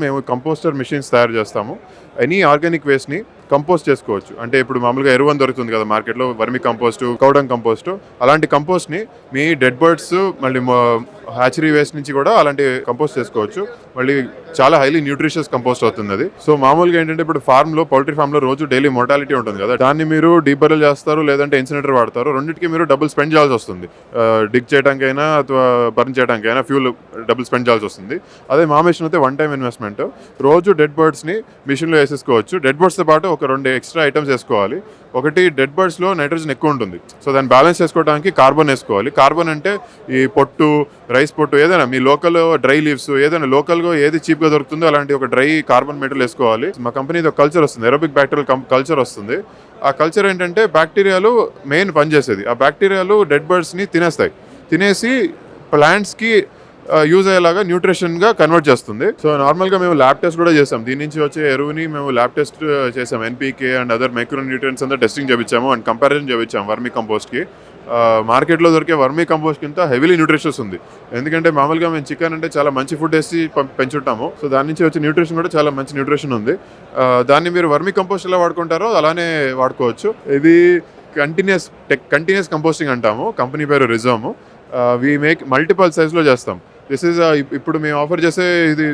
మేము composter machines తయారు చేస్తాము. ఎనీ ఆర్గానిక్ వేస్ట్‌ని కంపోస్ట్ చేసుకోవచ్చు. అంటే ఇప్పుడు మామూలుగా ఎరువు అని దొరుకుతుంది కదా మార్కెట్‌లో వర్మి కంపోస్టు, కౌడంగ్ కంపోస్టు. అలాంటి కంపోస్ట్‌ని మీ డెడ్ బర్డ్స్ మళ్ళీ హ్యాచరీ వేస్ట్ నుంచి కూడా అలాంటి కంపోస్ట్ చేసుకోవచ్చు. మళ్ళీ చాలా హైలీ న్యూట్రిషియస్ కంపోస్ట్ అవుతుంది అది. సో మామూలుగా ఏంటంటే ఇప్పుడు పౌల్ట్రీ ఫార్మ్‌లో రోజు డైలీ మోర్టాలిటీ ఉంటుంది కదా! దాన్ని మీరు డీబరల్ చేస్తారు లేదంటే ఇన్సినరేటర్ వాడతారు. రెండిటికి మీరు డబుల్ స్పెండ్ చేయాల్సి వస్తుంది. డిగ్ చేయడానికైనా ಅಥವಾ బర్న్ చేయడానికైనా ఫ్యూల్ డబుల్ స్పెండ్ చేయాల్సి వస్తుంది. అదే మా మెషిన్ అయితే వన్ టైమ్ ఇన్వెస్ట్మెంట్. రోజు డెడ్ బర్డ్స్‌ని మిషన్‌లో వేసేసుకోవచ్చు. డెడ్ బర్డ్స్‌తో పాటు ఒక 2 ఎక్స్ట్రా ఐటమ్స్ వేసుకోవాలి. ఒకటి డెడ్ బర్డ్స్‌లో నైట్రోజన్ ఎక్కువ ఉంటుంది. సో దాన్ని బ్యాలెన్స్ చేసుకోవడానికి కార్బన్ వేసుకోవాలి. కార్బన్ అంటే ఈ పొట్టు, రైస్ పొట్టు ఏదైనా మీ లోకల్ డ్రై లీవ్స్ ఏదైనా లోకల్గా ఏది చీప్గా దొరుకుతుందో అలాంటి ఒక డ్రై కార్బన్ మెటీరియల్ వేసుకోవాలి. మా కంపెనీది ఒక కల్చర్ వస్తుంది, ఏరోబిక్ బ్యాక్టీరియల్ కల్చర్ వస్తుంది. ఆ కల్చర్ ఏంటంటే బ్యాక్టీరియాలు మెయిన్ పనిచేసేది. ఆ బ్యాక్టీరియాలు డెడ్ బర్డ్స్ని తినేస్తాయి. తినేసి ప్లాంట్స్కి యూజ్ అయ్యేలాగా న్యూట్రిషన్గా కన్వర్ట్ చేస్తుంది. సో నార్మల్గా మేము ల్యాబ్ టెస్ట్ కూడా చేసాం. దీని నుంచి వచ్చే ఎరువుని మేము ల్యాబ్ టెస్ట్ చేసాం. NPK and other micro nutrients అంతా టెస్టింగ్ చేయించాము అండ్ కంపారిజన్ చేయించాము వర్మీ కంపోస్ట్కి. మార్కెట్లో దొరికే వర్మీ కంపోస్ట్ కింద హెవీలీ న్యూట్రిషన్స్ ఉంది. ఎందుకంటే మామూలుగా మేము చికెన్ అంటే చాలా మంచి ఫుడ్ వేసి పెంచుంటాము. సో దాని నుంచి వచ్చే న్యూట్రిషన్ కూడా చాలా మంచి న్యూట్రిషన్ ఉంది. దాన్ని మీరు వర్మీ కంపోస్ట్ ఎలా వాడుకుంటారో అలానే వాడుకోవచ్చు. ఇది కంటిన్యూస్ కంపోస్టింగ్ అంటాము. కంపెనీ పేరు రిజోమ్. వీ మేక్ మల్టిపల్ సైజ్లో చేస్తాం. దిస్ ఈజ్ ఇప్పుడు మేము ఆఫర్ చేసే ఇది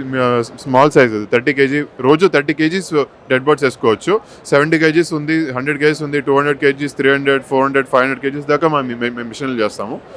స్మాల్ సైజ్, 30 kg రోజు 30 kgs డెడ్ బర్డ్స్ వేసుకోవచ్చు. 70 kgs ఉంది, 100 kgs ఉంది, 200 kgs, 300, 400, 500 kgs దాకా మేము మిషన్లు చేస్తాము.